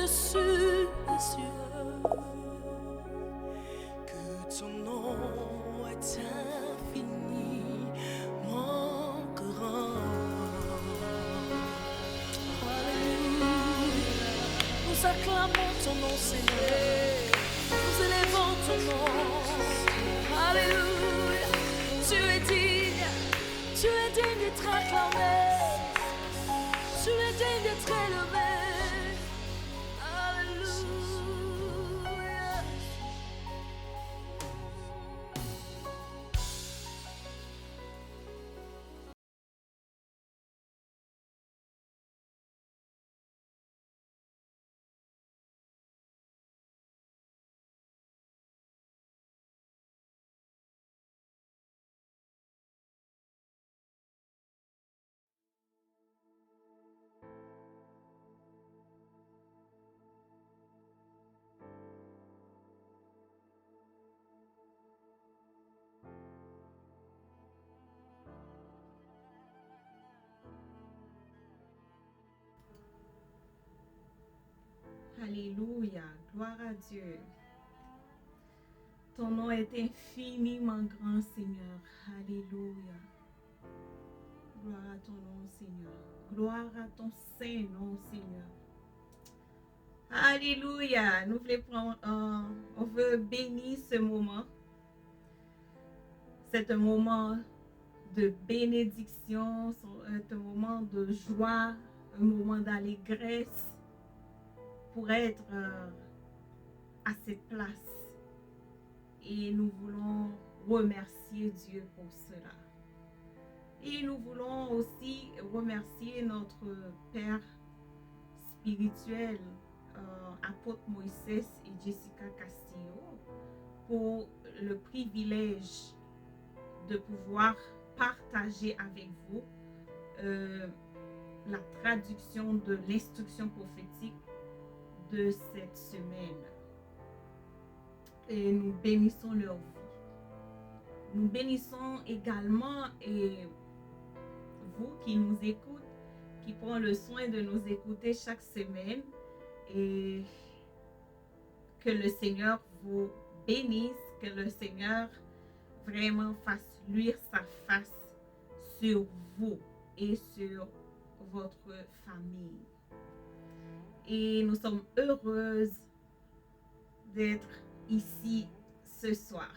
au-dessus des cieux, que ton nom est infiniment grand. Alléluia. Nous acclamons ton nom, Seigneur. Nous élevons ton nom. Alléluia. Tu es digne d'être acclamé. Tu es digne d'être élevé. Alléluia. Alléluia, gloire à Dieu. Ton nom est infiniment grand, Seigneur. Alléluia. Gloire à ton nom, Seigneur. Gloire à ton saint nom, Seigneur. Alléluia. Nous voulons prendre, on veut bénir ce moment. C'est un moment de bénédiction, c'est un moment de joie, un moment d'allégresse pour être à cette place. Et nous voulons remercier Dieu pour cela. Et nous voulons aussi remercier notre Père spirituel, apôtre Moïse et Jessica Castillo, pour le privilège de pouvoir partager avec vous la traduction de l'instruction prophétique de cette semaine. Et nous bénissons leur vie. Nous bénissons également vous qui nous écoutez, qui prend le soin de nous écouter chaque semaine, et que le Seigneur vous bénisse, que le Seigneur vraiment fasse luire sa face sur vous et sur votre famille. Et nous sommes heureuses d'être ici ce soir.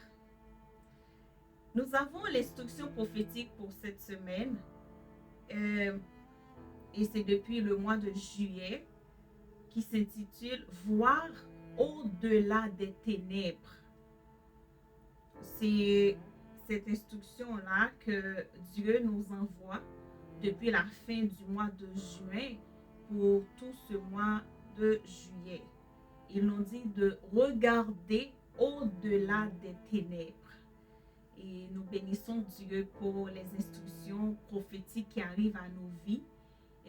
Nous avons l'instruction prophétique pour cette semaine et c'est depuis le mois de juillet, qui s'intitule « Voir au-delà des ténèbres ». C'est cette instruction-là que Dieu nous envoie depuis la fin du mois de juin pour tout ce mois de juillet. Il nous dit de regarder au-delà des ténèbres. Et nous bénissons Dieu pour les instructions prophétiques qui arrivent à nos vies,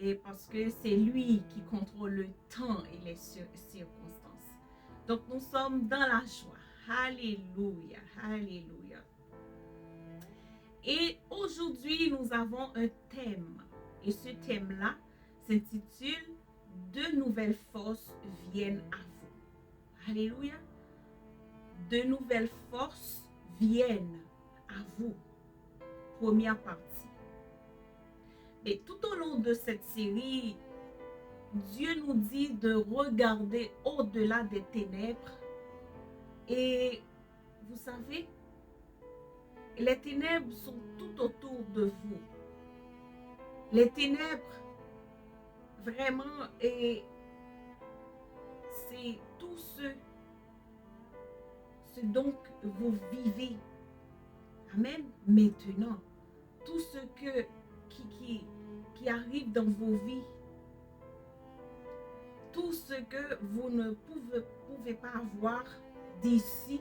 et parce que c'est lui qui contrôle le temps et les circonstances. Donc nous sommes dans la joie. Alléluia, alléluia. Et aujourd'hui, nous avons un thème. Et ce thème-là s'intitule « De nouvelles forces viennent à vous ». Alléluia. De nouvelles forces viennent à vous. Première partie. Et tout au long de cette série, Dieu nous dit de regarder au-delà des ténèbres. Et vous savez, les ténèbres sont tout autour de vous. Les ténèbres, vraiment, et c'est tout ce dont vous vivez. Amen. Maintenant, tout ce qui arrive dans vos vies, tout ce que vous ne pouvez pas avoir d'ici,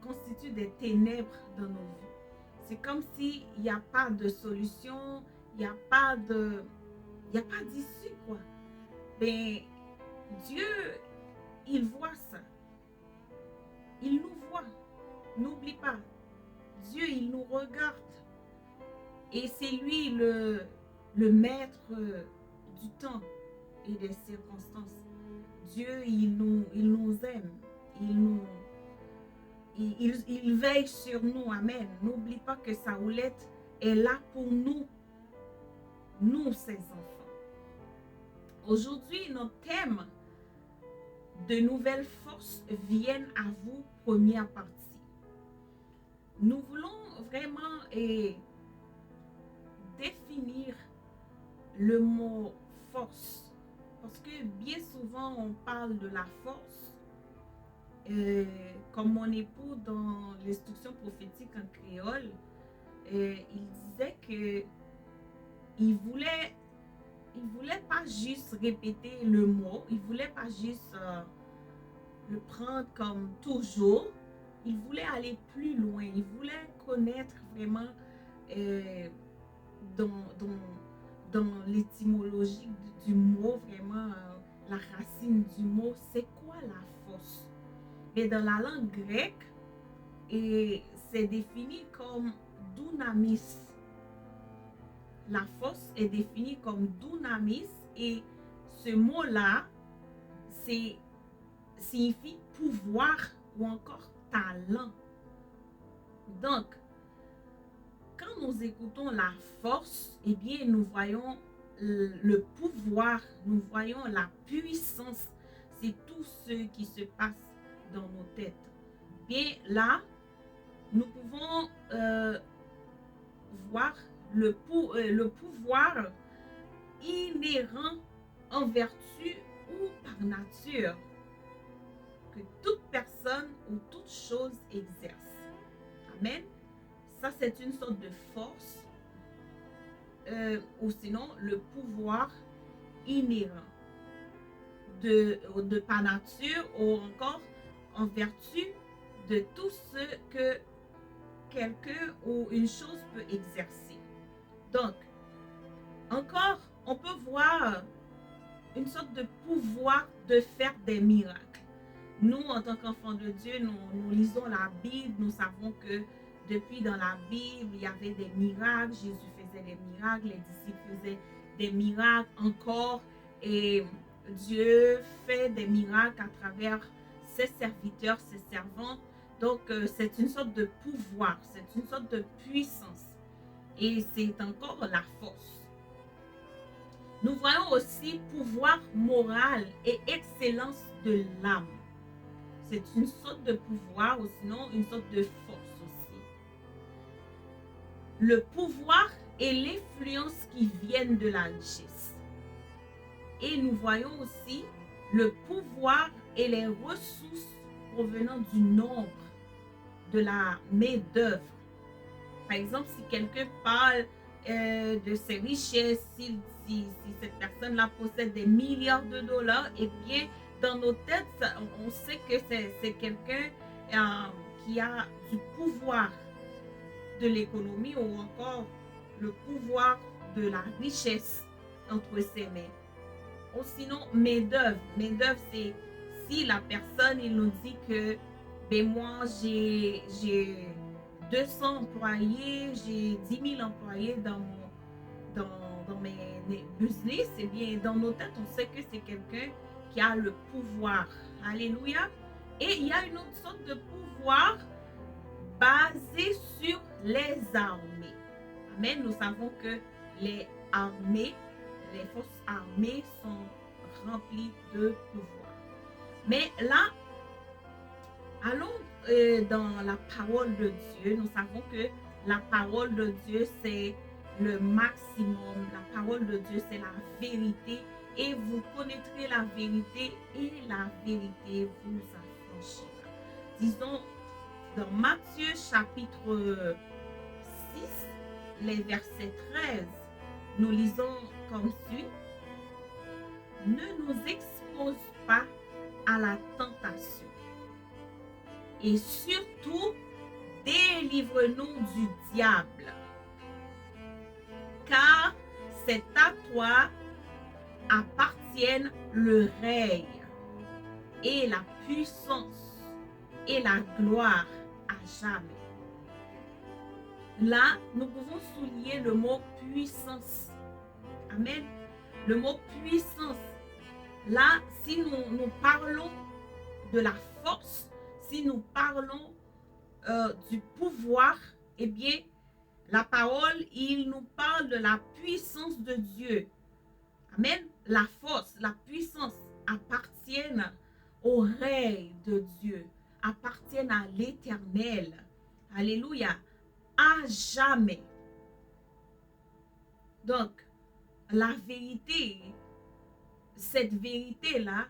constitue des ténèbres dans nos vies. C'est comme s'il n'y a pas de solution, il n'y a pas d'issue, quoi. Ben, Dieu, il voit ça. Il nous voit. N'oublie pas. Dieu, il nous regarde. Et c'est lui le maître du temps. et des circonstances. Dieu, il nous aime. Il veille sur nous. Amen. N'oublie pas que sa houlette est là pour nous, ses enfants. Aujourd'hui, notre thème de nouvelles forces viennent à vous, première partie. Nous voulons vraiment définir le mot force, parce que bien souvent on parle de la force, comme mon époux dans l'instruction prophétique en créole, il disait que il voulait pas juste répéter le mot, il voulait pas juste le prendre comme toujours, il voulait aller plus loin, il voulait connaître vraiment dans l'étymologie du mot, vraiment la racine du mot, c'est quoi la force. Et dans la langue grecque, c'est défini comme dunamis. La force est définie comme dunamis, et ce mot-là signifie pouvoir ou encore talent. Donc, quand nous écoutons la force, eh bien, nous voyons le pouvoir, nous voyons la puissance. C'est tout ce qui se passe dans nos têtes. Bien là, nous pouvons voir le pouvoir inhérent en vertu ou par nature que toute personne ou toute chose exerce. Amen. Ça, c'est une sorte de force, ou sinon le pouvoir inhérent de par nature, ou encore en vertu de tout ce que quelqu'un ou une chose peut exercer. Donc, encore, on peut voir une sorte de pouvoir de faire des miracles. Nous, en tant qu'enfants de Dieu, nous lisons la Bible, nous savons que depuis dans la Bible, il y avait des miracles, Jésus faisait des miracles, les disciples faisaient des miracles encore, et Dieu fait des miracles à travers ses serviteurs, ses servants. Donc, c'est une sorte de pouvoir, c'est une sorte de puissance, et c'est encore la force. Nous voyons aussi pouvoir moral et excellence de l'âme. C'est une sorte de pouvoir, ou sinon une sorte de force aussi. Le pouvoir et l'influence qui viennent de la richesse. Et nous voyons aussi le pouvoir et les ressources provenant du nombre, de la main-d'œuvre. Par exemple, si quelqu'un parle de ses richesses, si cette personne-là possède des milliards de dollars, eh bien, dans nos têtes, on sait que c'est quelqu'un qui a du pouvoir de l'économie, ou encore le pouvoir de la richesse entre ses mains. Ou sinon, main-d'œuvre. Main-d'œuvre, c'est si la personne, il nous dit que ben moi, j'ai 200 employés, j'ai 10 000 employés dans mes business, et bien dans nos têtes, on sait que c'est quelqu'un qui a le pouvoir. Alléluia. Et il y a une autre sorte de pouvoir basé sur les armées. Amen. Nous savons que les armées, les forces armées sont remplies de pouvoir. Mais là, allons dans la parole de Dieu. Nous savons que la parole de Dieu, c'est le maximum. La parole de Dieu, c'est la vérité. Et vous connaîtrez la vérité, et la vérité vous affranchira. Disons, dans Matthieu chapitre 6, les versets 13, nous lisons comme suit. Ne nous expose pas à la tentation, et surtout, délivre-nous du diable, car c'est à toi appartiennent le règne et la puissance et la gloire à jamais. Là, nous pouvons souligner le mot puissance. Amen. Le mot puissance. Là, si nous parlons de la force, si nous parlons du pouvoir, eh bien, la parole, il nous parle de la puissance de Dieu. Amen. La force, la puissance appartiennent au règne de Dieu, appartiennent à l'Éternel. Alléluia. À jamais. Donc, la vérité, cette vérité-là,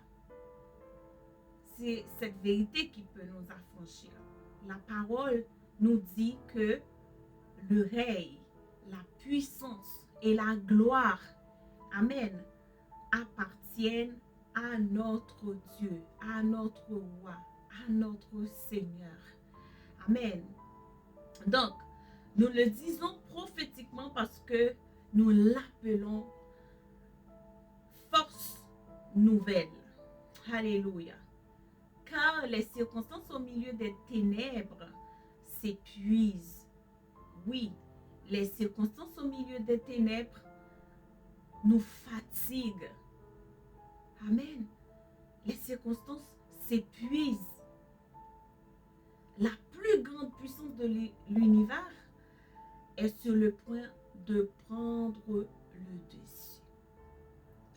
c'est cette vérité qui peut nous affranchir. La parole nous dit que le règne, la puissance et la gloire, amen, appartiennent à notre Dieu, à notre roi, à notre Seigneur. Amen. Donc, nous le disons prophétiquement parce que nous l'appelons force nouvelle. Alléluia. Car les circonstances au milieu des ténèbres s'épuisent. Oui, les circonstances au milieu des ténèbres nous fatiguent. Amen. Les circonstances s'épuisent. La plus grande puissance de l'univers est sur le point de prendre le dessus.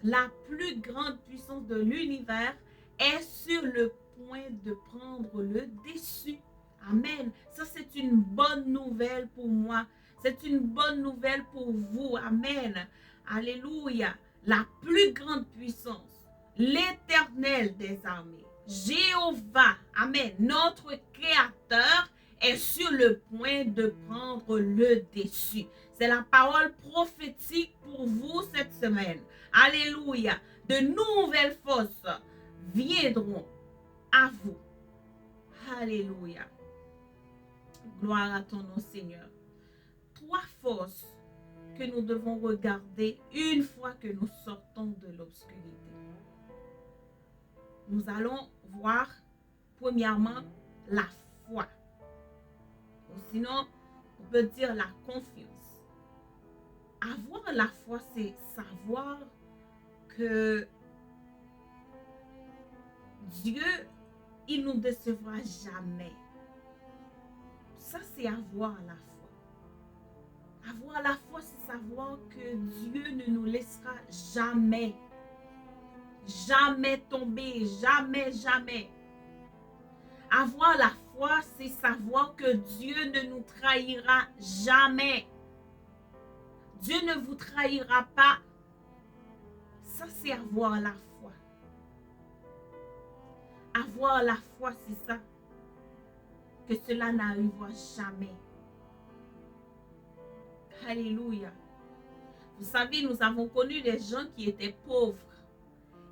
La plus grande puissance de l'univers est sur le point de prendre le dessus. Amen. Ça, c'est une bonne nouvelle pour moi. C'est une bonne nouvelle pour vous. Amen. Alléluia. La plus grande puissance, l'Éternel des armées, Jéhovah, amen, notre Créateur est sur le point de prendre le dessus. C'est la parole prophétique pour vous cette semaine. Alléluia. De nouvelles forces viendront à vous. Alléluia. Gloire à ton nom, Seigneur. 3 forces que nous devons regarder une fois que nous sortons de l'obscurité. Nous allons voir premièrement la foi. Ou sinon, on peut dire la confiance. Avoir la foi, c'est savoir que Dieu, il ne nous décevra jamais. Ça, c'est avoir la foi. Avoir la foi, c'est savoir que Dieu ne nous laissera jamais. Jamais tomber, jamais, jamais. Avoir la foi, c'est savoir que Dieu ne nous trahira jamais. Dieu ne vous trahira pas. Ça, c'est avoir la foi. Avoir la foi, c'est ça. Que cela n'arrivera jamais. Alléluia. Vous savez, nous avons connu des gens qui étaient pauvres.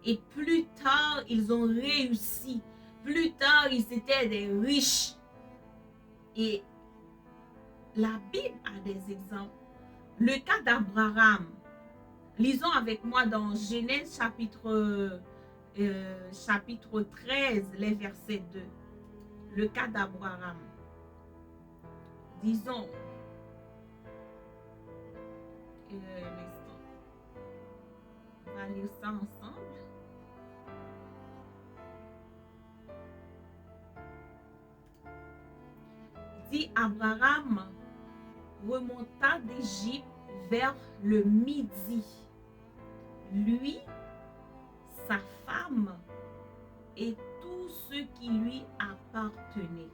Et plus tard, ils ont réussi. Plus tard, ils étaient des riches. Et la Bible a des exemples. Le cas d'Abraham. Lisons avec moi dans Genèse chapitre 13, les versets 2. Le cas d'Abraham. Disons, on va lire ça ensemble. Dit Abraham remonta d'Égypte vers le midi. Lui, sa femme et tous ceux qui lui appartenaient.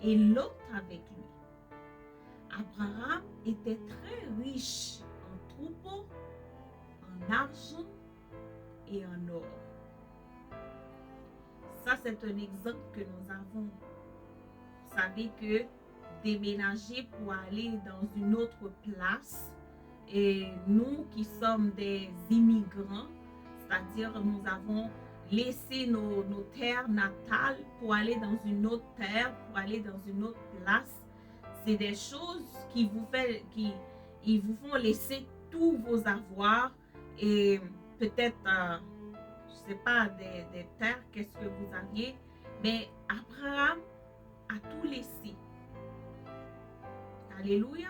Et Lot avec lui. Abraham était très riche en troupeaux, en argent et en or. Ça, c'est un exemple que nous avons. Vous savez que déménager pour aller dans une autre place, et nous qui sommes des immigrants, c'est-à-dire nous avons laissé nos terres natales pour aller dans une autre terre, pour aller dans une autre place, c'est des choses qui vous font laisser tous vos avoirs et peut-être, je ne sais pas, des terres, qu'est-ce que vous aviez, mais Abraham a tout laissé. Alléluia.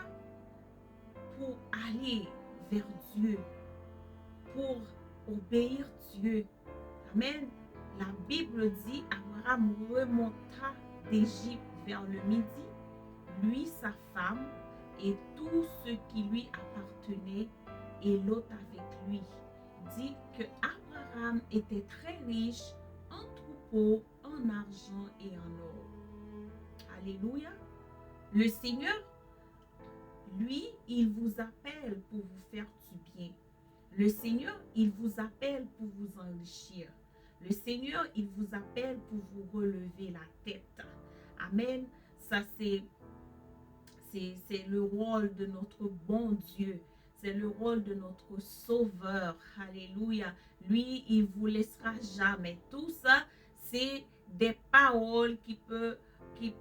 Pour aller vers Dieu, pour obéir Dieu. Amen. La Bible dit, Abraham remonta d'Égypte vers le midi, lui, sa femme et tout ce qui lui appartenait, et Lot avec lui. Dit que Abraham était très riche en troupeaux, en argent et en or. Alléluia. Le Seigneur, lui, il vous appelle pour vous faire du bien. Le Seigneur, il vous appelle pour vous enrichir. Le Seigneur, il vous appelle pour vous relever la tête. Amen. Ça, c'est le rôle de notre bon Dieu. C'est le rôle de notre Sauveur. Alléluia. Lui, il ne vous laissera jamais. Tout ça, c'est des paroles qui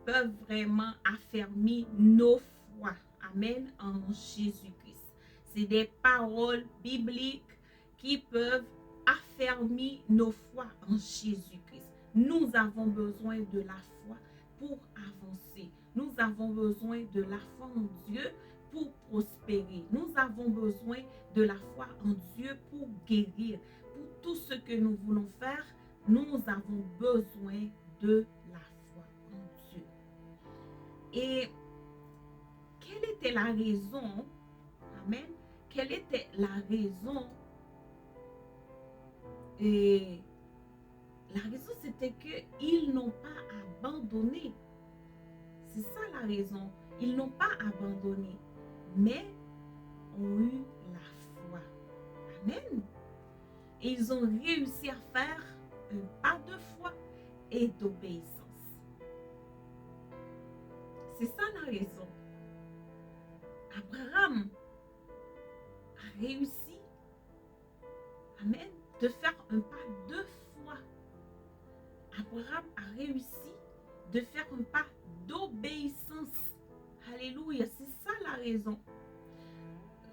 peuvent vraiment affermir nos foi. Amen. En Jésus-Christ. C'est des paroles bibliques qui peuvent affermir nos foi en Jésus-Christ. Nous avons besoin de la foi pour avancer. Nous avons besoin de la foi en Dieu pour prospérer. Nous avons besoin de la foi en Dieu pour guérir. Pour tout ce que nous voulons faire, nous avons besoin de la foi en Dieu. Et quelle était la raison? Amen. Quelle était la raison? Et la raison, c'était qu'ils n'ont pas abandonné. C'est ça la raison. Ils n'ont pas abandonné, mais ont eu la foi. Amen. Et ils ont réussi à faire un pas de foi et d'obéissance. C'est ça la raison. Abraham a réussi, amen, de faire un pas de foi. Abraham a réussi de faire un pas d'obéissance. Alléluia, c'est ça la raison.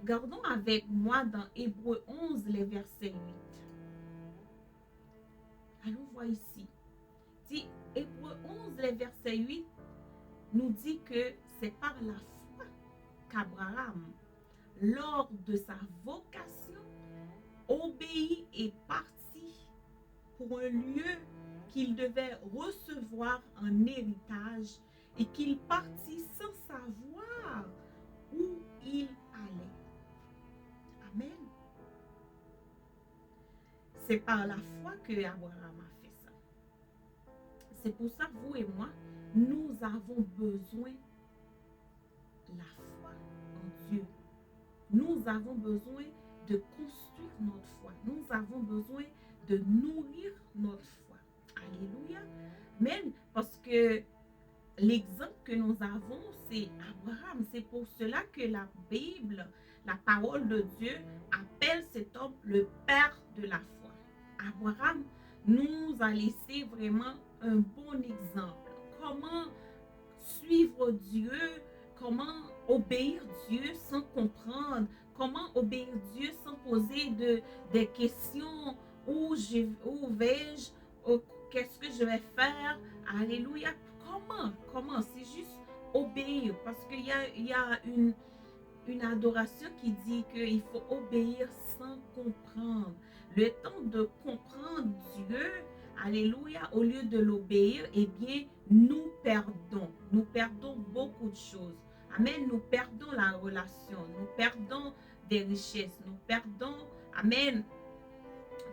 Regardons avec moi dans Hébreux 11, les versets 8. Allons voir ici. Dit, Hébreux 11, les versets 8, nous dit que c'est par la foi qu'Abraham, lors de sa vocation, obéit et partit pour un lieu qu'il devait recevoir en héritage et qu'il partit sans savoir où il allait. Amen. C'est par la foi que Abraham a fait ça. C'est pour ça, vous et moi, nous avons besoin de la foi en Dieu. Nous avons besoin de construire notre foi. Nous avons besoin de nourrir notre foi. Alléluia. Même parce que l'exemple que nous avons, c'est Abraham. C'est pour cela que la Bible, la parole de Dieu, appelle cet homme le père de la foi. Abraham nous a laissé vraiment un bon exemple. Comment suivre Dieu, comment obéir Dieu sans comprendre, comment obéir Dieu sans poser des questions, où vais-je, qu'est-ce que je vais faire, alléluia. Comment, c'est juste obéir, parce qu'il y a une adoration qui dit qu'il faut obéir sans comprendre. Le temps de comprendre Dieu, alléluia, au lieu de l'obéir, eh bien, nous perdons beaucoup de choses. Amen, nous perdons la relation, nous perdons des richesses, nous perdons, amen,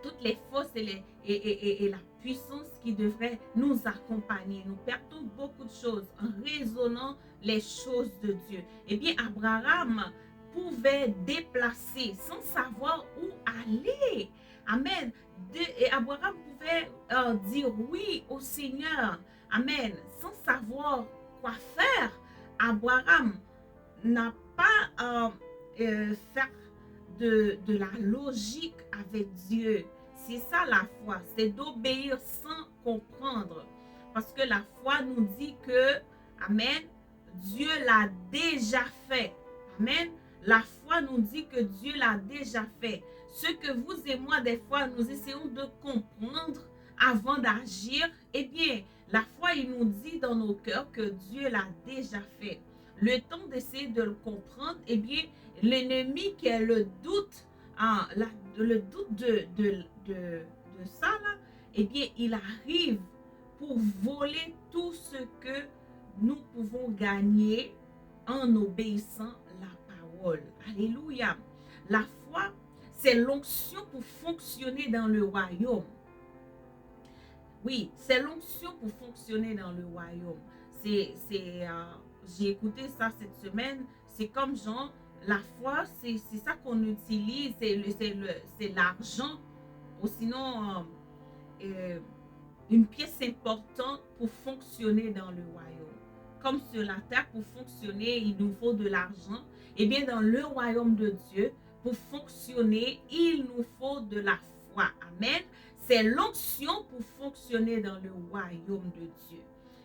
toutes les forces et la puissance qui devrait nous accompagner. Nous perdons beaucoup de choses en raisonnant les choses de Dieu. Eh bien, Abraham pouvait déplacer sans savoir où aller. Amen. Et Abraham pouvait dire oui au Seigneur. Amen. Sans savoir quoi faire. Abraham n'a pas fait de la logique avec Dieu. C'est ça la foi, c'est d'obéir sans comprendre. Parce que la foi nous dit que, amen, Dieu l'a déjà fait. Amen. La foi nous dit que Dieu l'a déjà fait. Ce que vous et moi, des fois, nous essayons de comprendre avant d'agir, eh bien, la foi, il nous dit dans nos cœurs que Dieu l'a déjà fait. Le temps d'essayer de le comprendre, eh bien, l'ennemi qui est le doute, le doute de ça, là, eh bien, il arrive pour voler tout ce que nous pouvons gagner en obéissant la parole. Alléluia. La foi, c'est l'onction pour fonctionner dans le royaume. Oui, c'est l'onction pour fonctionner dans le royaume. J'ai écouté ça cette semaine. C'est comme genre, la foi, c'est ça qu'on utilise, c'est l'argent, ou sinon une pièce importante pour fonctionner dans le royaume. Comme sur la terre, pour fonctionner, il nous faut de l'argent. Et bien, dans le royaume de Dieu, pour fonctionner, il nous faut de la foi. Amen. C'est l'onction pour fonctionner dans le royaume de Dieu.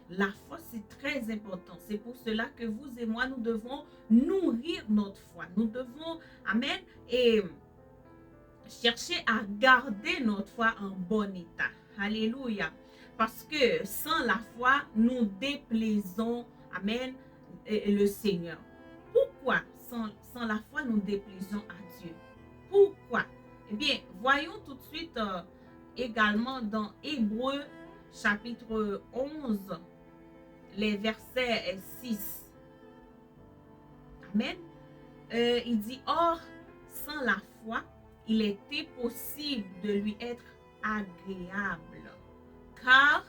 La foi, c'est très important. C'est pour cela que vous et moi, nous devons nourrir notre foi. Nous devons, amen, et chercher à garder notre foi en bon état. Alléluia. Parce que sans la foi, nous déplaisons, amen, le Seigneur. Pourquoi sans la foi, nous déplaisons à Dieu? Pourquoi? Eh bien, voyons tout de suite également dans Hébreux chapitre 11, les versets 6. Amen. Il dit, or, sans la foi, il est impossible de lui être agréable. Car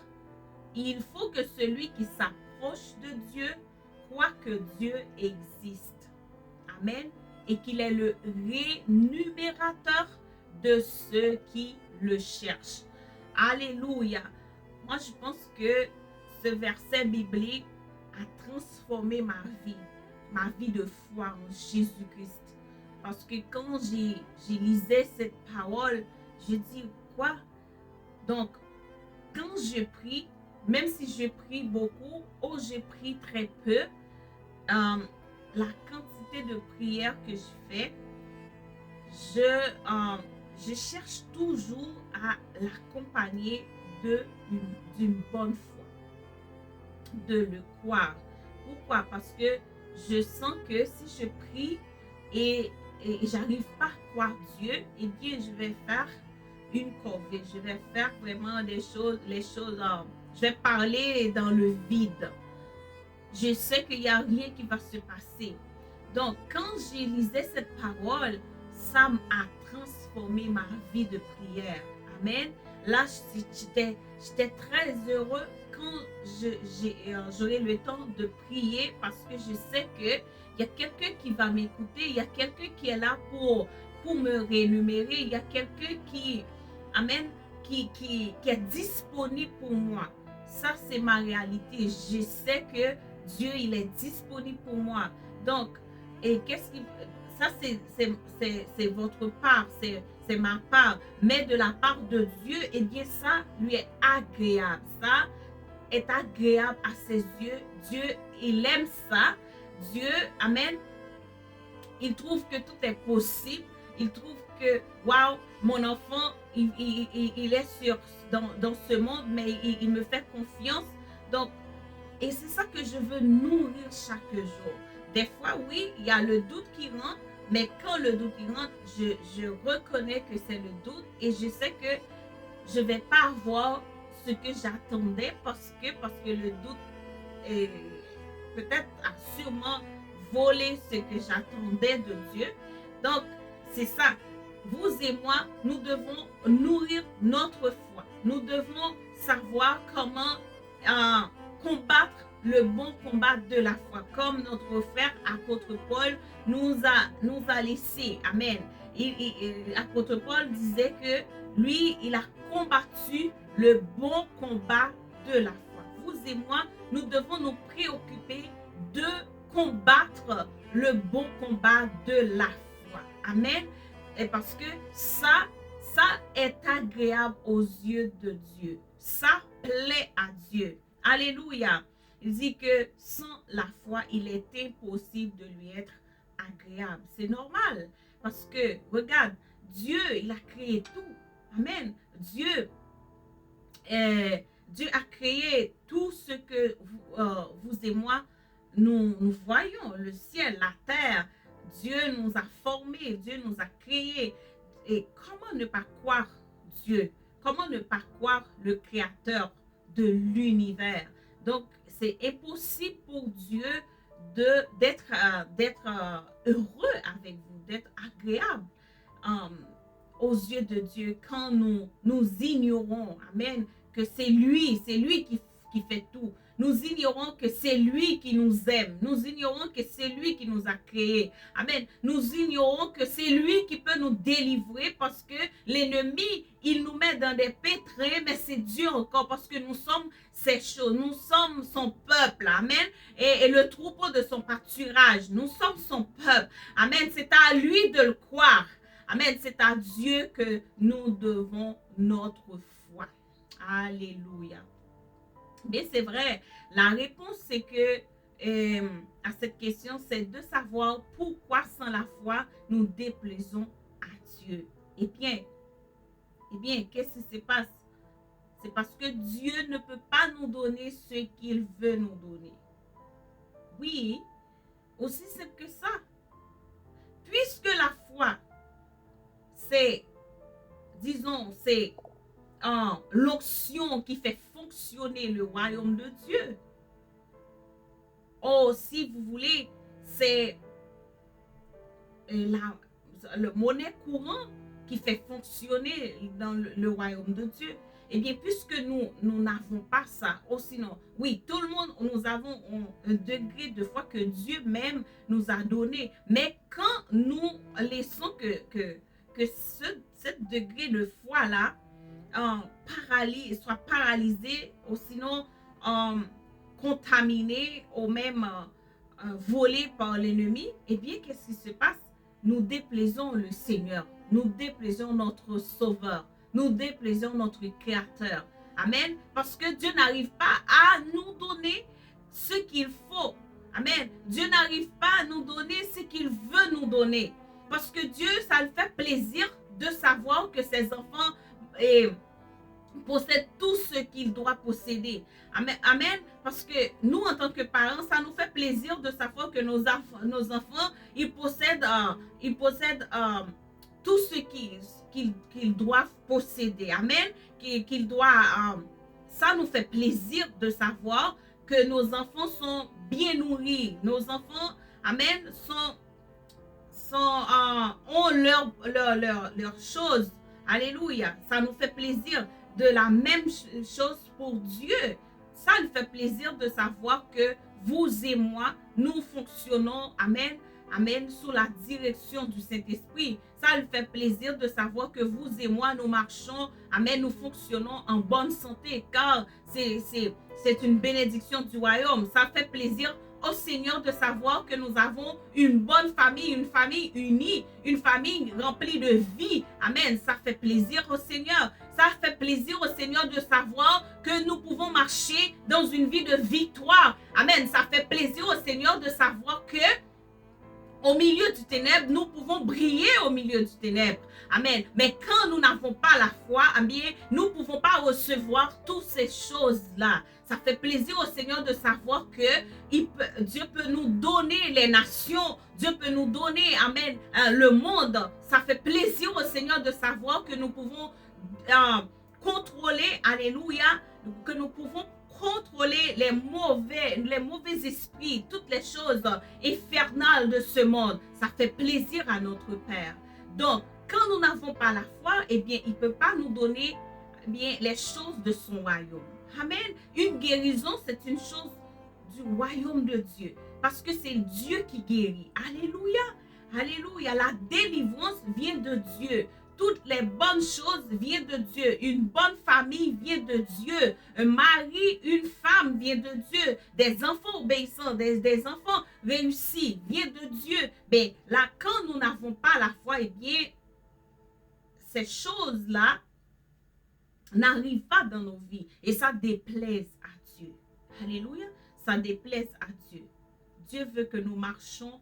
il faut que celui qui s'approche de Dieu croit que Dieu existe. Amen. Et qu'il est le rémunérateur de ceux qui le cherchent. Alléluia. Moi, je pense que ce verset biblique a transformé ma vie de foi en Jésus-Christ. Parce que quand j'ai lisé cette parole, je dis quoi? Donc, quand je prie, même si je prie beaucoup ou je prie très peu, la quantité de prières que je fais, je cherche toujours à l'accompagner d'une bonne foi, de le croire. Pourquoi? Parce que je sens que si je prie et j'arrive pas à croire Dieu, eh bien, je vais faire une corvée. Je vais faire vraiment les choses, je vais parler dans le vide. Je sais qu'il n'y a rien qui va se passer. Donc, quand j'ai lisé cette parole, ça m'a transformé ma vie de prière. Amen. Là, j'étais très heureux quand j'aurai le temps de prier parce que je sais qu'il y a quelqu'un qui va m'écouter, il y a quelqu'un qui est là pour me rémunérer, il y a quelqu'un qui, amen, qui est disponible pour moi. Ça, c'est ma réalité. Je sais que Dieu, il est disponible pour moi. Donc, et ça, c'est votre part, c'est ma part. Mais de la part de Dieu, eh bien, ça lui est agréable. Ça est agréable à ses yeux. Dieu, il aime ça. Dieu, amen, il trouve que tout est possible. Il trouve que, waouh, mon enfant, il est dans ce monde, mais il me fait confiance. Donc, et c'est ça que je veux nourrir chaque jour. Des fois, oui, il y a le doute qui rentre, mais quand le doute rentre, je reconnais que c'est le doute et je sais que je ne vais pas avoir ce que j'attendais parce que le doute peut-être a sûrement volé ce que j'attendais de Dieu. Donc, c'est ça. Vous et moi, nous devons nourrir notre foi. Nous devons savoir comment combattre le bon combat de la foi, comme notre frère apôtre Paul nous a laissé. Amen. Apôtre Paul disait que lui, il a combattu le bon combat de la foi. Vous et moi, nous devons nous préoccuper de combattre le bon combat de la foi. Amen. Et parce que ça est agréable aux yeux de Dieu. Ça plaît à Dieu. Alléluia. Il dit que sans la foi, il est impossible de lui être agréable. C'est normal. Parce que, regarde, Dieu, il a créé tout. Amen. Dieu a créé tout ce que vous et moi, nous voyons. Le ciel, la terre. Dieu nous a formés. Dieu nous a créés. Et comment ne pas croire Dieu? comment ne pas croire le créateur de l'univers? Donc, c'est impossible pour Dieu d'être heureux avec vous, d'être agréable euh, aux yeux de Dieu quand nous ignorons, amen, que c'est lui qui fait tout. Nous ignorons que c'est lui qui nous aime. Nous ignorons que c'est lui qui nous a créés. Amen. Nous ignorons que c'est lui qui peut nous délivrer parce que l'ennemi, il nous met dans des pétrés, mais c'est Dieu encore parce que nous sommes ces choses. Nous sommes son peuple. Amen. Et le troupeau de son pâturage. Nous sommes son peuple. Amen. C'est à lui de le croire. Amen. C'est à Dieu que nous devons notre foi. Alléluia. Mais c'est vrai, la réponse c'est que à cette question, c'est de savoir pourquoi sans la foi nous déplaisons à Dieu. Eh bien, qu'est-ce qui se passe? C'est parce que Dieu ne peut pas nous donner ce qu'il veut nous donner. Oui, aussi simple que ça. Puisque la foi, c'est, disons, c'est l'onction qui fait fonctionner le royaume de Dieu. Oh, si vous voulez, c'est le monnaie courante qui fait fonctionner dans le royaume de Dieu. Eh bien, puisque nous n'avons pas ça, oh sinon, oui, tout le monde, nous avons un degré de foi que Dieu même nous a donné. Mais quand nous laissons que ce degré de foi-là soit paralysé, ou sinon contaminé, ou même volé par l'ennemi, eh bien, qu'est-ce qui se passe? Nous déplaisons le Seigneur, nous déplaisons notre Sauveur, nous déplaisons notre Créateur. Amen. Parce que Dieu n'arrive pas à nous donner ce qu'il faut. Amen. Dieu n'arrive pas à nous donner ce qu'il veut nous donner. Parce que Dieu, ça le fait plaisir de savoir que ses enfants possèdent tout ce qu'il doit posséder. Amen. Amen. Parce que nous, en tant que parents, ça nous fait plaisir de savoir que nos enfants, ils possèdent tout ce qu'ils doivent posséder. Amen. Ça nous fait plaisir de savoir que nos enfants sont bien nourris. Nos enfants, amen, ont leurs choses. Alléluia. Ça nous fait plaisir. De la même chose pour Dieu. Ça nous fait plaisir de savoir que vous et moi, nous fonctionnons, amen, amen, sous la direction du Saint-Esprit. Ça nous fait plaisir de savoir que vous et moi, nous marchons, amen, nous fonctionnons en bonne santé, car c'est une bénédiction du royaume. Ça fait plaisir au Seigneur de savoir que nous avons une bonne famille, une famille unie, une famille remplie de vie. Amen. Ça fait plaisir au Seigneur. Ça fait plaisir au Seigneur de savoir que nous pouvons marcher dans une vie de victoire. Amen. Ça fait plaisir au Seigneur de savoir que au milieu du ténèbre, nous pouvons briller au milieu du ténèbre. Amen. Mais quand nous n'avons pas la foi, eh bien, nous ne pouvons pas recevoir toutes ces choses-là. Ça fait plaisir au Seigneur de savoir que Dieu peut nous donner les nations. Dieu peut nous donner, amen, le monde. Ça fait plaisir au Seigneur de savoir que nous pouvons contrôler, alléluia, que nous pouvons contrôler les mauvais esprits, toutes les choses infernales de ce monde. Ça fait plaisir à notre Père. Donc, quand nous n'avons pas la foi, eh bien, il ne peut pas nous donner bien les choses de son royaume. Amen. Une guérison, c'est une chose du royaume de Dieu. Parce que c'est Dieu qui guérit. Alléluia. Alléluia. La délivrance vient de Dieu. Toutes les bonnes choses viennent de Dieu. Une bonne famille vient de Dieu. Un mari, une femme vient de Dieu. Des enfants obéissants, des enfants réussis viennent de Dieu. Mais là, quand nous n'avons pas la foi, eh bien, ces choses-là n'arrivent pas dans nos vies. Et ça déplaise à Dieu. Alléluia. Ça déplaise à Dieu. Dieu veut que nous marchions.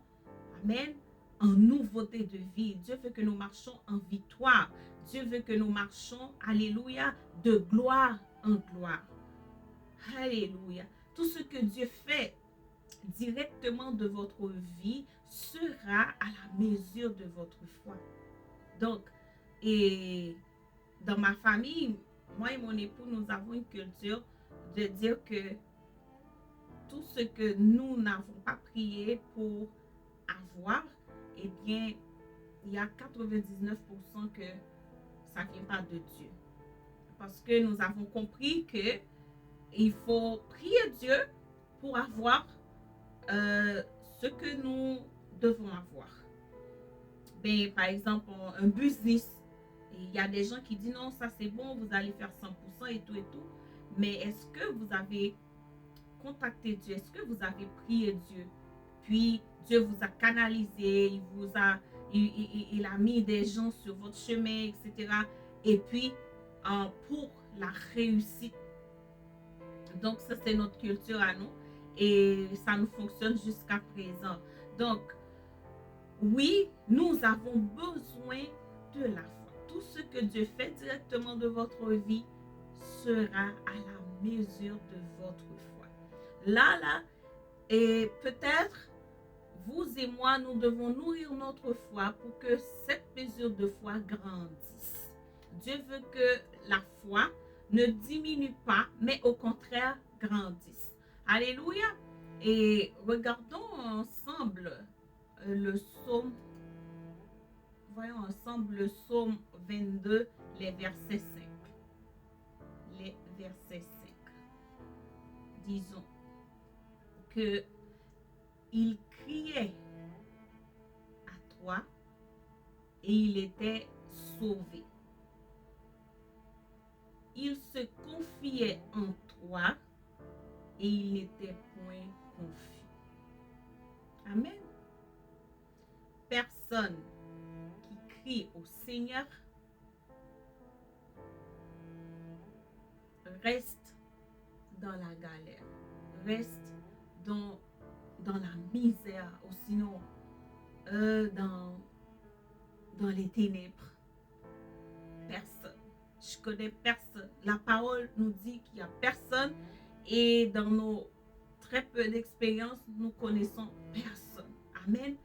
Amen. En nouveauté de vie. Dieu veut que nous marchions en victoire. Dieu veut que nous marchions, alléluia, de gloire en gloire. Alléluia. Tout ce que Dieu fait directement de votre vie sera à la mesure de votre foi. Donc, et dans ma famille, moi et mon époux, nous avons une culture de dire que tout ce que nous n'avons pas prié pour avoir, eh bien, il y a 99% que ça ne vient pas de Dieu. Parce que nous avons compris que il faut prier Dieu pour avoir ce que nous devons avoir. Ben, par exemple, un business. Il y a des gens qui disent non, ça c'est bon, vous allez faire 100% et tout et tout. Mais est-ce que vous avez contacté Dieu? Est-ce que vous avez prié Dieu? Puis Dieu vous a canalisé, il a mis des gens sur votre chemin, etc. Et puis, pour la réussite. Donc, ça, c'est notre culture à nous. Et ça nous fonctionne jusqu'à présent. Donc, oui, nous avons besoin de la foi. Tout ce que Dieu fait directement de votre vie sera à la mesure de votre foi. Là, et peut-être, vous et moi, nous devons nourrir notre foi pour que cette mesure de foi grandisse. Dieu veut que la foi ne diminue pas, mais au contraire grandisse. Alléluia. Et regardons ensemble le psaume. Voyons ensemble le psaume 22, les versets 5. Les versets 5. Disons que il criait à toi et il était sauvé. Il se confiait en toi et il n'était point confus. Amen. Personne qui crie au Seigneur reste dans la galère, reste dans la misère, ou sinon dans les ténèbres. Personne. Je connais personne. La parole nous dit qu'il n'y a personne et dans nos très peu d'expérience, nous connaissons personne. Amen.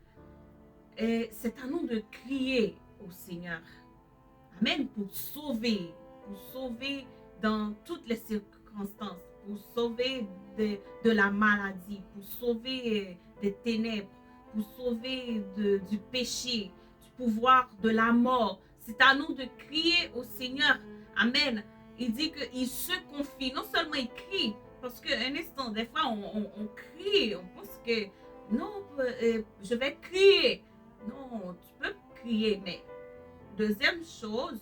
Et c'est à nous de crier au Seigneur. Amen. Pour sauver dans toutes les circonstances, pour sauver de la maladie, pour sauver des ténèbres, pour sauver du péché, du pouvoir de la mort. C'est à nous de crier au Seigneur. Amen. Il dit qu'il se confie. Non seulement il crie, parce qu'un instant, des fois, on crie, on pense que non, je vais crier. Non, tu peux crier, mais deuxième chose,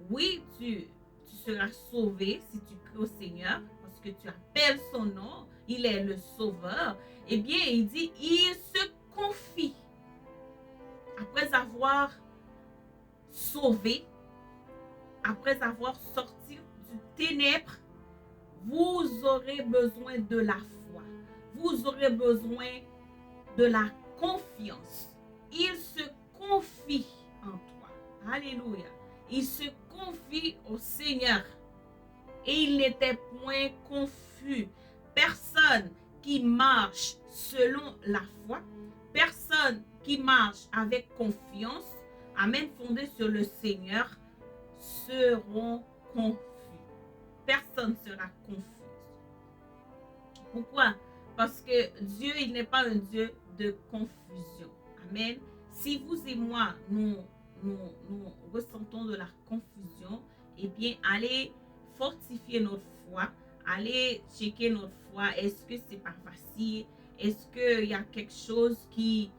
oui, tu seras sauvé si tu cries au Seigneur, parce que tu appelles son nom, il est le sauveur. Eh bien, il dit, il se confie. Après avoir sauvé, après avoir sorti du ténèbre, vous aurez besoin de la foi. Vous aurez besoin de la confiance. Il se confie en toi. Alléluia. Il se confie au Seigneur. Et il n'était point confus. Personne qui marche selon la foi, personne qui marche avec confiance, amen, fondé sur le Seigneur, seront confus. Personne ne sera confus. Pourquoi? Parce que Dieu, il n'est pas un Dieu de confusion. Amen. Si vous et moi, nous ressentons de la confusion, eh bien, allez fortifier notre foi, allez checker notre foi. Est-ce que c'est pas facile? Est-ce qu'il y a quelque chose qui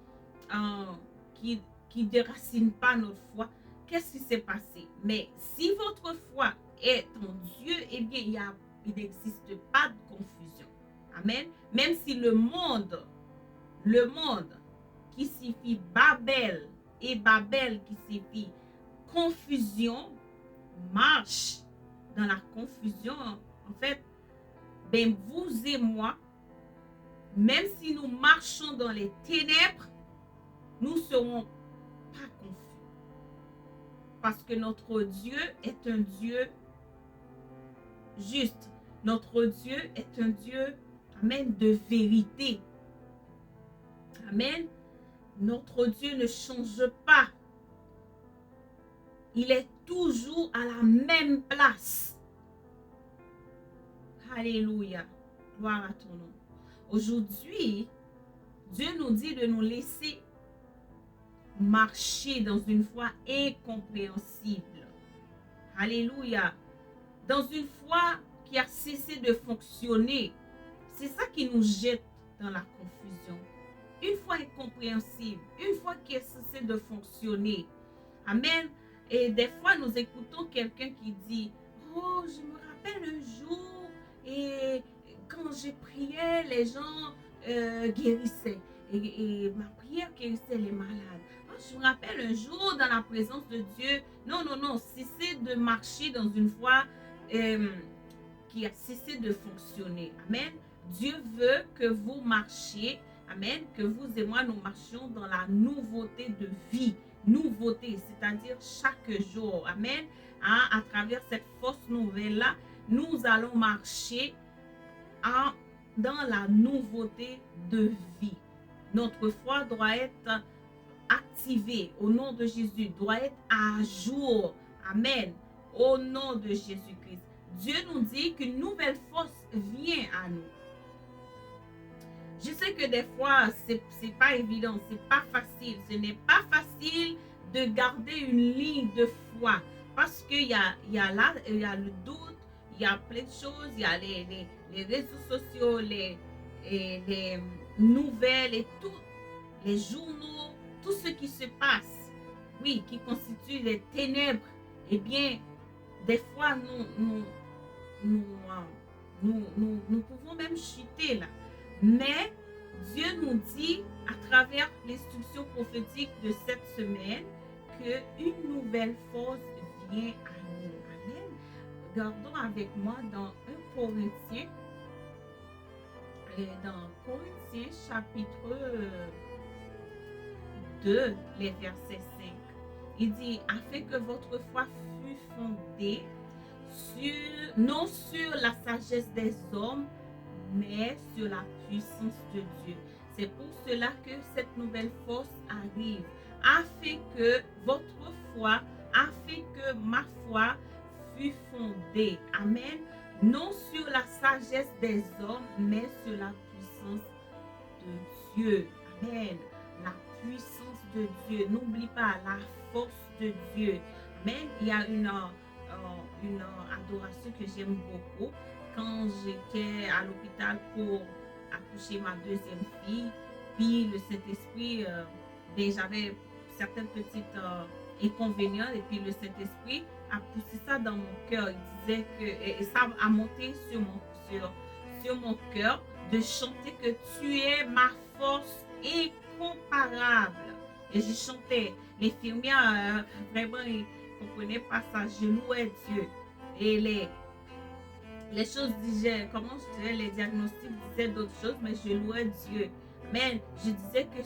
déracine pas notre foi? Qu'est-ce qui s'est passé? Mais si votre foi est en Dieu, eh bien, il n'existe pas de confusion. Amen. Même si le monde qui signifie Babel et Babel qui signifie confusion, marche dans la confusion, en fait, ben vous et moi, même si nous marchons dans les ténèbres, nous ne serons pas confus. Parce que notre Dieu est un Dieu juste. Notre Dieu est un Dieu, amen, de vérité. Amen. Notre Dieu ne change pas. Il est toujours à la même place. Alléluia. Gloire à ton nom. Aujourd'hui, Dieu nous dit de nous laisser marcher dans une foi incompréhensible. Alléluia. Dans une foi qui a cessé de fonctionner. C'est ça qui nous jette dans la confusion. Une foi incompréhensible, une foi qui a cessé de fonctionner. Amen. Et des fois, nous écoutons quelqu'un qui dit, oh, je me rappelle un jour, et quand j'ai prié, les gens guérissaient. Et ma prière guérissait les malades. Oh, je me rappelle un jour dans la présence de Dieu. Non, non, non. Cessez de marcher dans une foi qui a cessé de fonctionner. Amen. Dieu veut que vous marchiez. Amen. Que vous et moi, nous marchions dans la nouveauté de vie. Nouveauté, c'est-à-dire chaque jour. Amen. Hein, à travers cette fausse nouvelle-là, nous allons marcher dans la nouveauté de vie. Notre foi doit être activée au nom de Jésus, doit être à jour. Amen. Au nom de Jésus-Christ. Dieu nous dit qu'une nouvelle force vient à nous. Je sais que des fois, c'est pas évident, c'est pas facile. Ce n'est pas facile de garder une ligne de foi. Parce qu'il y a le doute, il y a plein de choses, il y a les réseaux sociaux, les nouvelles et tout, les journaux, tout ce qui se passe, oui, qui constitue les ténèbres. Eh bien, des fois, nous pouvons même chuter là. Mais Dieu nous dit à travers l'instruction prophétique de cette semaine qu'une nouvelle force vient à nous. Amen. Regardons avec moi dans 1 Corinthiens, chapitre 2, les versets 5. Il dit, afin que votre foi fût fondée non sur la sagesse des hommes, mais sur la puissance de Dieu. C'est pour cela que cette nouvelle force arrive, afin que votre foi, afin que ma foi fût fondée. Amen. Non sur la sagesse des hommes, mais sur la puissance de Dieu. Amen. La puissance de Dieu. N'oublie pas la force de Dieu. Amen. Il y a une adoration que j'aime beaucoup. Quand j'étais à l'hôpital pour accoucher ma deuxième fille, puis le Saint-Esprit, j'avais certaines petites inconvénients, et puis le Saint-Esprit a poussé ça dans mon cœur. Il disait que, et ça a monté sur mon cœur, de chanter que tu es ma force incomparable. Et j'ai chanté. L'infirmière, vraiment, ne comprenait pas ça. Je louais Dieu. Et les choses disaient, comment je dirais, les diagnostics disaient d'autres choses, mais je louais Dieu. Mais je disais que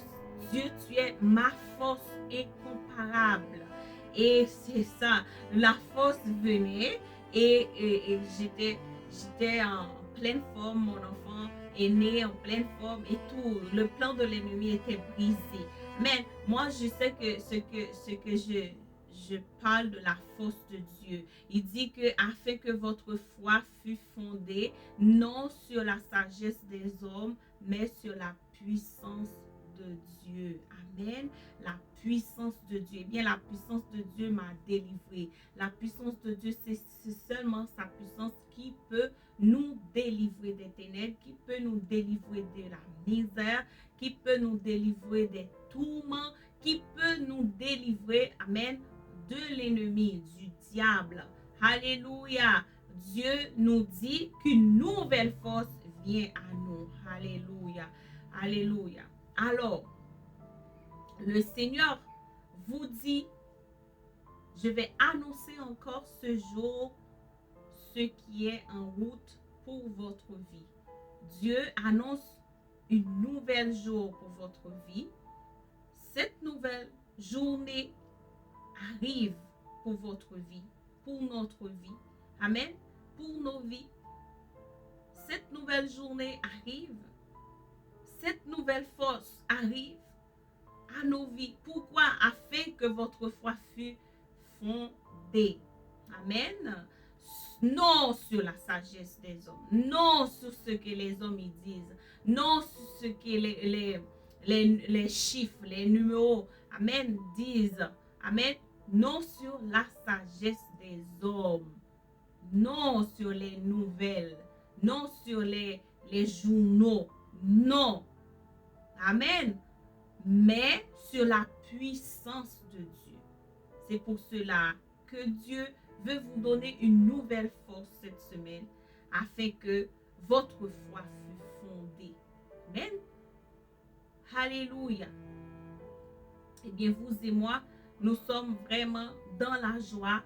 Dieu, tu es ma force incomparable. Et c'est ça, la force venait et j'étais en pleine forme, mon enfant est né en pleine forme et tout. Le plan de l'ennemi était brisé. Mais moi, je sais que ce que je parle de la force de Dieu. Il dit que afin que votre foi fût fondée non sur la sagesse des hommes, mais sur la puissance de Dieu. Amen. La puissance de Dieu. Eh bien, la puissance de Dieu m'a délivré. La puissance de Dieu, c'est seulement sa puissance qui peut nous délivrer des ténèbres, qui peut nous délivrer de la misère, qui peut nous délivrer des tourments, qui peut nous délivrer, amen, de l'ennemi, du diable. Alléluia. Dieu nous dit qu'une nouvelle force vient à nous. Alléluia. Alléluia. Alors, le Seigneur vous dit, je vais annoncer encore ce jour ce qui est en route pour votre vie. Dieu annonce une nouvelle jour pour votre vie. Cette nouvelle journée arrive pour votre vie, pour notre vie. Amen. Pour nos vies. Cette nouvelle journée arrive. Cette nouvelle force arrive à nos vies. Pourquoi? Afin que votre foi fût fondée. Amen. Non sur la sagesse des hommes. Non sur ce que les hommes y disent. Non sur ce que les chiffres, les numéros, amen, disent. Amen. Non sur la sagesse des hommes. Non sur les nouvelles. Non sur les journaux. Non. Amen. Mais sur la puissance de Dieu. C'est pour cela que Dieu veut vous donner une nouvelle force cette semaine afin que votre foi fût fondée. Amen. Alléluia. Eh bien, vous et moi, nous sommes vraiment dans la joie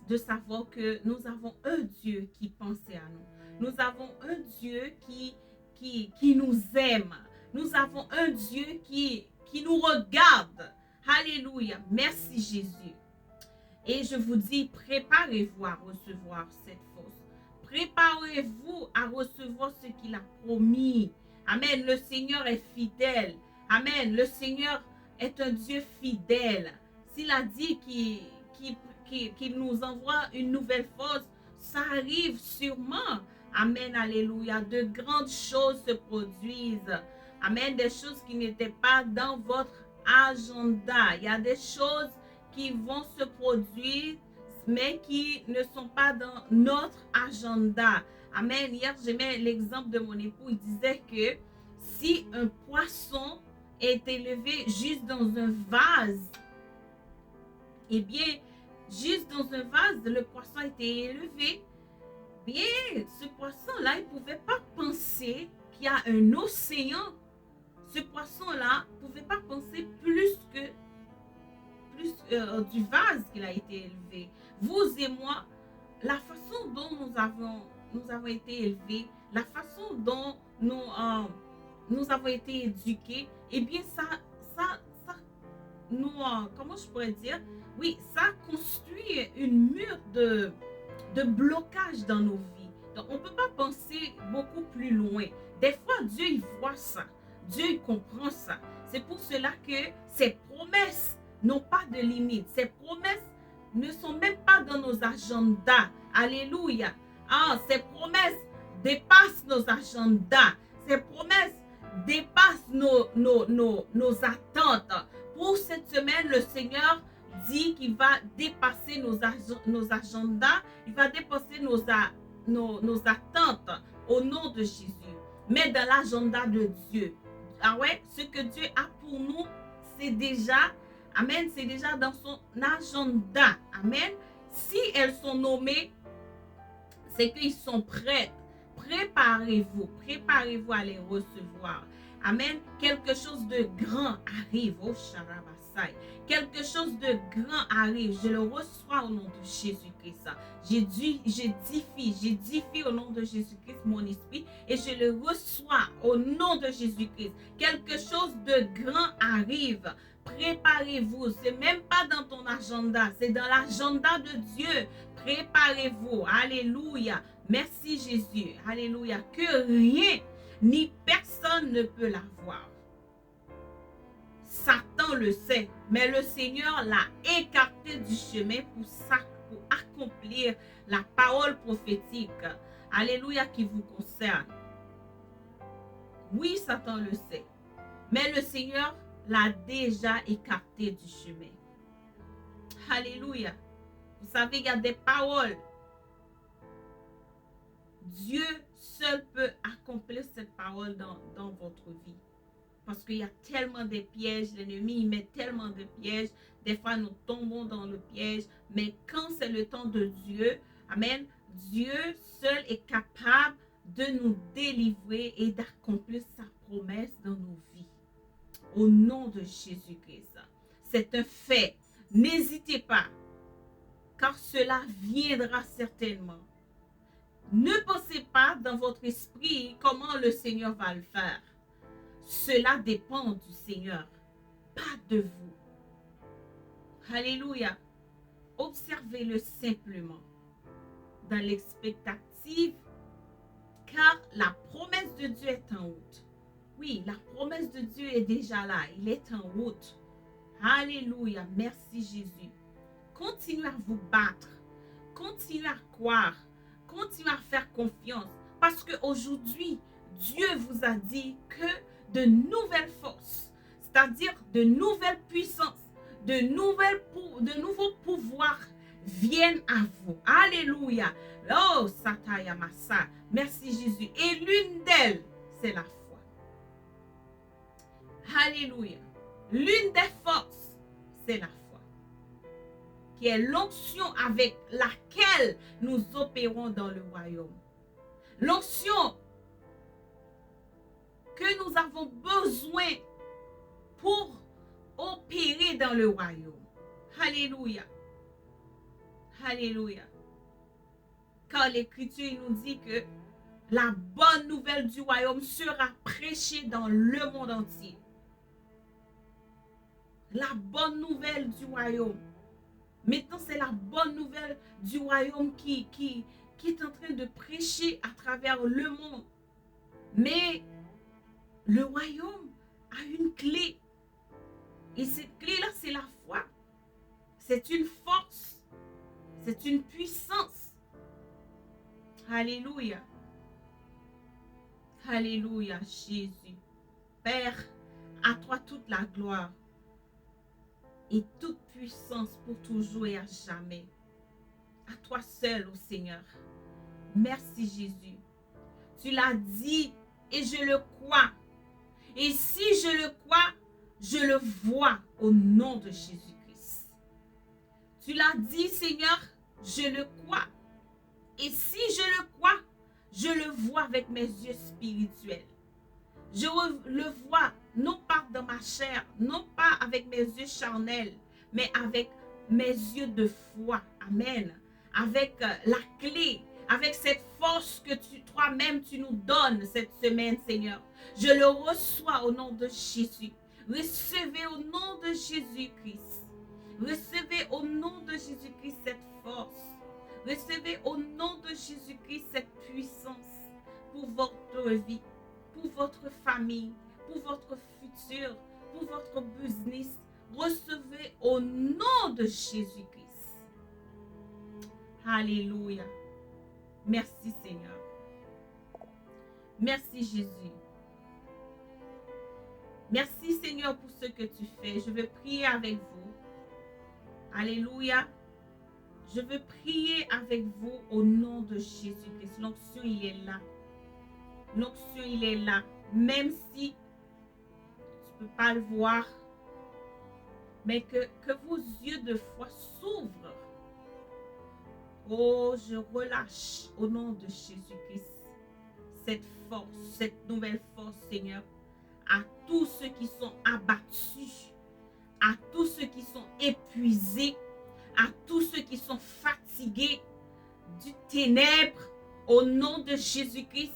de savoir que nous avons un Dieu qui pensait à nous. Nous avons un Dieu qui nous aime. Nous avons un Dieu qui nous regarde. Alléluia. Merci Jésus. Et je vous dis, préparez-vous à recevoir cette force. Préparez-vous à recevoir ce qu'il a promis. Amen. Le Seigneur est fidèle. Amen. Le Seigneur est un Dieu fidèle. S'il a dit qu'il nous envoie une nouvelle force, ça arrive sûrement. Amen. Alléluia. De grandes choses se produisent. Amen. Des choses qui n'étaient pas dans votre agenda. Il y a des choses qui vont se produire, mais qui ne sont pas dans notre agenda. Amen. Hier, j'aimais l'exemple de mon époux. Il disait que si un poisson est élevé juste dans un vase, eh bien, juste dans un vase, le poisson a été élevé. Bien, ce poisson-là, il ne pouvait pas penser qu'il y a un océan. Ce poisson-là ne pouvait pas penser plus du vase qu'il a été élevé. Vous et moi, la façon dont nous avons été élevés, la façon dont nous avons été éduqués, eh bien ça nous, comment je pourrais dire, oui, ça construit une mur de blocage dans nos vies. Donc on ne peut pas penser beaucoup plus loin. Des fois, Dieu il voit ça. Dieu il comprend ça. C'est pour cela que ses promesses n'ont pas de limite. Ces promesses ne sont même pas dans nos agendas. Alléluia. Ces promesses dépassent nos agendas. Ces promesses dépassent nos attentes. Pour cette semaine, le Seigneur dit qu'il va dépasser nos agendas. Il va dépasser nos attentes au nom de Jésus. Mais dans l'agenda de Dieu. Ah ouais, ce que Dieu a pour nous, c'est déjà... Amen, c'est déjà dans son agenda. Amen. Si elles sont nommées, c'est qu'ils sont prêts. Préparez-vous à les recevoir. Amen. Quelque chose de grand arrive. Oh, Sharabasai. Quelque chose de grand arrive. Je le reçois au nom de Jésus-Christ. J'édifie au nom de Jésus-Christ mon esprit et je le reçois au nom de Jésus-Christ. Quelque chose de grand arrive. Préparez-vous, c'est même pas dans ton agenda, c'est dans l'agenda de Dieu. Préparez-vous, alléluia. Merci Jésus, alléluia. Que rien ni personne ne peut l'avoir. Satan le sait, mais le Seigneur l'a écarté du chemin pour accomplir la parole prophétique, alléluia, qui vous concerne. Oui, Satan le sait, mais le Seigneur l'a déjà écarté du chemin. Alléluia. Vous savez, il y a des paroles. Dieu seul peut accomplir cette parole dans votre vie. Parce qu'il y a tellement de pièges. L'ennemi, il met tellement de pièges. Des fois, nous tombons dans le piège. Mais quand c'est le temps de Dieu, amen, Dieu seul est capable de nous délivrer et d'accomplir sa promesse dans nos vies. Au nom de Jésus-Christ. C'est un fait. N'hésitez pas, car cela viendra certainement. Ne pensez pas dans votre esprit comment le Seigneur va le faire. Cela dépend du Seigneur, pas de vous. Alléluia. Observez-le simplement dans l'expectative, car la promesse de Dieu est en route. Oui, la promesse de Dieu est déjà là. Il est en route. Alléluia. Merci Jésus. Continuez à vous battre. Continuez à croire. continuez à faire confiance parce qu'aujourd'hui, Dieu vous a dit que de nouvelles forces, c'est-à-dire de nouvelles puissances, de nouveaux pouvoirs viennent à vous. Alléluia. Oh, Sataya Massa. Merci Jésus. Et l'une d'elles, c'est la foi. Alléluia. L'une des forces, c'est la foi, qui est l'onction avec laquelle nous opérons dans le royaume. L'onction que nous avons besoin pour opérer dans le royaume. Alléluia. Alléluia. Car l'Écriture nous dit que la bonne nouvelle du royaume sera prêchée dans le monde entier. La bonne nouvelle du royaume. Maintenant, c'est la bonne nouvelle du royaume qui est en train de prêcher à travers le monde. Mais le royaume a une clé. Et cette clé-là, c'est la foi. C'est une force. C'est une puissance. Alléluia. Alléluia, Jésus. Père, à toi toute la gloire et toute puissance pour toujours et à jamais. À toi seul, ô Seigneur. Merci, Jésus. Tu l'as dit et je le crois. Et si je le crois, je le vois au nom de Jésus-Christ. Tu l'as dit, Seigneur, je le crois. Et si je le crois, je le vois avec mes yeux spirituels. Je le vois non pas dans ma chair, non pas avec mes yeux charnels, mais avec mes yeux de foi. Amen. Avec la clé, avec cette force que toi-même tu nous donnes cette semaine, Seigneur. Je le reçois au nom de Jésus. Recevez au nom de Jésus-Christ. Recevez au nom de Jésus-Christ cette force. Recevez au nom de Jésus-Christ cette puissance pour votre vie, pour votre famille, pour votre futur, pour votre business. Recevez au nom de Jésus-Christ. Alléluia. Merci Seigneur. Merci Jésus. Merci Seigneur pour ce que tu fais. Je veux prier avec vous. Alléluia. Je veux prier avec vous au nom de Jésus-Christ. L'onction, il est là. L'onction, il est là. Même si tu ne peux pas le voir, mais que vos yeux de foi s'ouvrent. Oh, je relâche au nom de Jésus-Christ cette force, cette nouvelle force, Seigneur, à tous ceux qui sont abattus, à tous ceux qui sont épuisés, à tous ceux qui sont fatigués du ténèbre, au nom de Jésus-Christ.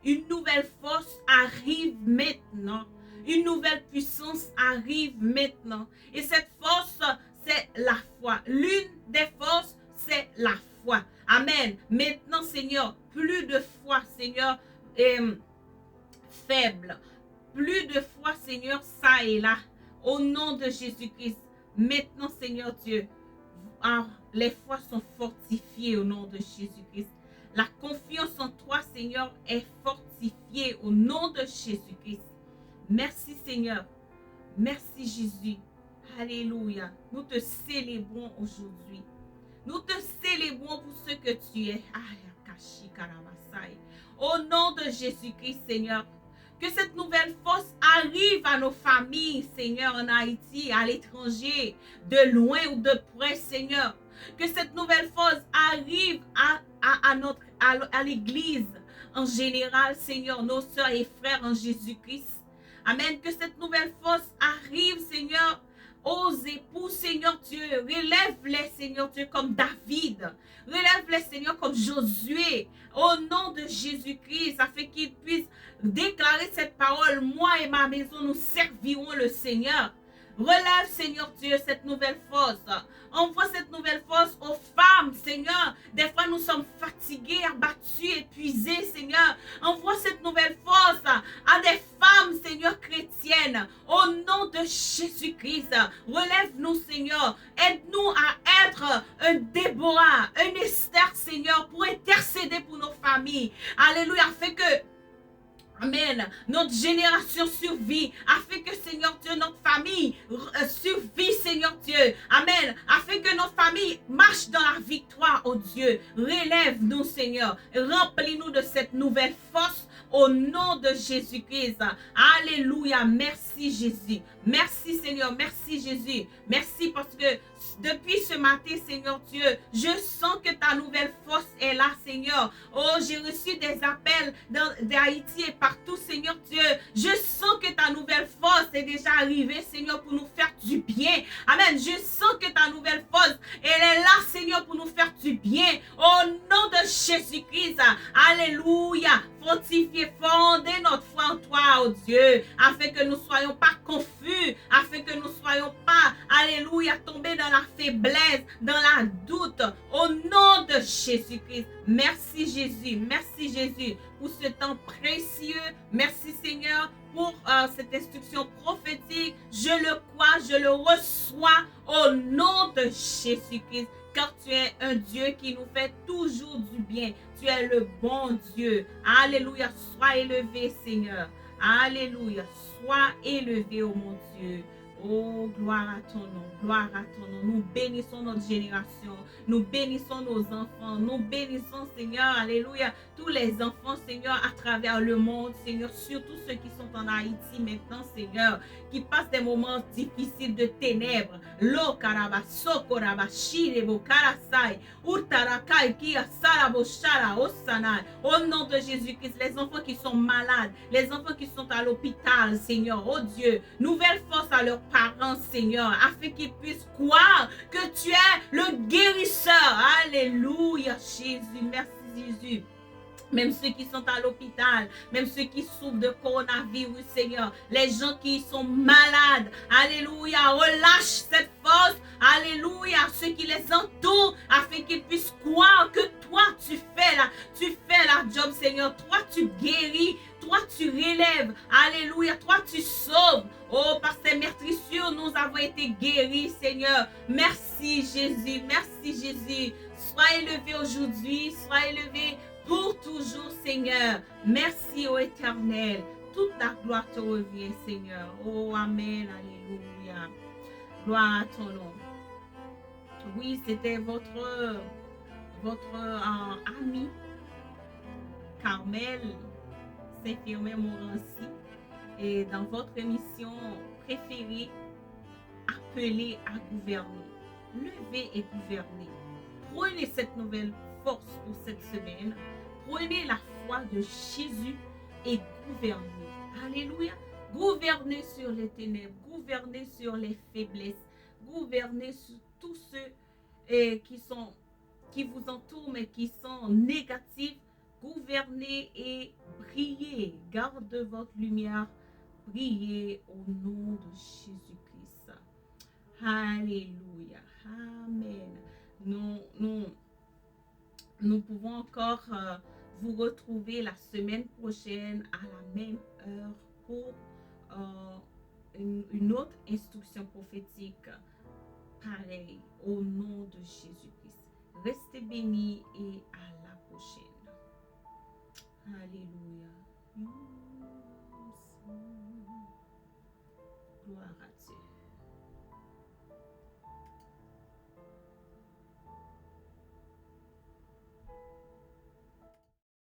Une nouvelle force arrive maintenant. Une nouvelle puissance arrive maintenant. Et cette force, c'est la foi. L'une des forces, c'est la foi. Amen. Maintenant, Seigneur, plus de foi, Seigneur, faible. Plus de foi, Seigneur, ça et là. Au nom de Jésus-Christ. Maintenant, Seigneur Dieu, les foi sont fortifiées au nom de Jésus-Christ. La confiance en toi, Seigneur, est fortifiée au nom de Jésus-Christ. Merci, Seigneur. Merci, Jésus. Alléluia. Nous te célébrons aujourd'hui. Nous te célébrons pour ce que tu es. Au nom de Jésus-Christ, Seigneur. Que cette nouvelle force arrive à nos familles, Seigneur, en Haïti, à l'étranger, de loin ou de près, Seigneur. Que cette nouvelle force arrive à l'Église en général, Seigneur, nos sœurs et frères en Jésus-Christ. Amen. Que cette nouvelle force arrive, Seigneur, aux époux, Seigneur Dieu. Relève-les, Seigneur Dieu, comme David. Relève-les, Seigneur, comme Josué. Au nom de Jésus-Christ, afin qu'ils puissent déclarer cette parole. Moi et ma maison, nous servirons le Seigneur. Relève, Seigneur Dieu, cette nouvelle force. Envoie cette nouvelle force aux femmes, Seigneur. Des fois, nous sommes fatigués, abattus, épuisés, Seigneur. Envoie cette nouvelle force à des femmes, Seigneur, chrétiennes. chrétienne. Au nom de Jésus-Christ, relève-nous, Seigneur. Aide-nous à être un Déborah, un Esther, Seigneur, pour intercéder pour nos familles. Alléluia, afin que Amen. Notre génération survit, afin que, Seigneur Dieu, notre famille survit, Seigneur Dieu. Amen. Afin que notre famille marche dans la victoire, oh Dieu. Relève-nous, Seigneur. Remplis-nous de cette nouvelle force au nom de Jésus-Christ. Alléluia. Merci, Jésus. Merci, Seigneur. Merci, Jésus. Merci parce que depuis ce matin, Seigneur Dieu, je sens que ta nouvelle force est là, Seigneur. Oh, j'ai reçu des appels d'Haïti et partout, Seigneur Dieu. Je sens que ta nouvelle force est déjà arrivée, Seigneur, pour nous faire du bien. Amen. Je sens que ta nouvelle force, elle est là, Seigneur, pour nous faire du bien. Au nom de Jésus-Christ. Alléluia. Fortifiez, fondez notre foi en toi, oh Dieu, afin que nous ne soyons pas confus, afin que nous ne soyons pas, alléluia, tombés dans la faiblesse, dans la doute, au nom de Jésus-Christ. Merci Jésus, merci Jésus pour ce temps précieux. Merci Seigneur pour cette instruction prophétique. Je le crois, je le reçois au nom de Jésus-Christ. Car tu es un Dieu qui nous fait toujours du bien. Tu es le bon Dieu. Alléluia. Sois élevé, Seigneur. Alléluia. Sois élevé, oh mon Dieu. Oh, gloire à ton nom, gloire à ton nom. Nous bénissons notre génération, nous bénissons nos enfants, nous bénissons, Seigneur, alléluia, tous les enfants, Seigneur, à travers le monde, Seigneur, surtout ceux qui sont en Haïti maintenant, Seigneur, qui passent des moments difficiles de ténèbres. Lo karaba soko raba shirebo karasai, utarakai kia sarabo shara osanai. Au nom de Jésus-Christ, les enfants qui sont malades, les enfants qui sont à l'hôpital, Seigneur, oh Dieu, nouvelle force à leurs parents, Seigneur, afin qu'ils puissent croire que tu es le guérisseur. Alléluia, Jésus. Merci, Jésus. Même ceux qui sont à l'hôpital, même ceux qui souffrent de coronavirus, Seigneur, les gens qui sont malades, alléluia, relâche cette force, alléluia, ceux qui les entourent, afin qu'ils puissent croire que toi, tu fais la job, Seigneur, toi, tu guéris, toi, tu relèves, alléluia, toi, tu sauves. Oh, par ces meurtrissures, nous avons été guéris, Seigneur. Merci, Jésus, merci, Jésus. Sois élevé aujourd'hui, sois élevé pour toujours, Seigneur. Merci, ô Éternel. Toute la gloire te revient, Seigneur. Oh, Amen, alléluia. Gloire à ton nom. Oui, c'était votre ami, Carmel Saint-Firmin Morancy. Et dans votre émission préférée, appelée à gouverner. Levez et gouvernez. Prenez cette nouvelle force pour cette semaine. Prenez la foi de Jésus et gouvernez. Alléluia. Gouvernez sur les ténèbres. Gouvernez sur les faiblesses. Gouvernez sur tous ceux qui vous entourent mais qui sont négatifs. Gouvernez et brillez. Gardez votre lumière. Brillez au nom de Jésus-Christ. Alléluia. Amen. Nous pouvons encore vous retrouver la semaine prochaine à la même heure pour une autre instruction prophétique. Pareil, au nom de Jésus-Christ. Restez bénis et à la prochaine. Alléluia. Gloire à Dieu.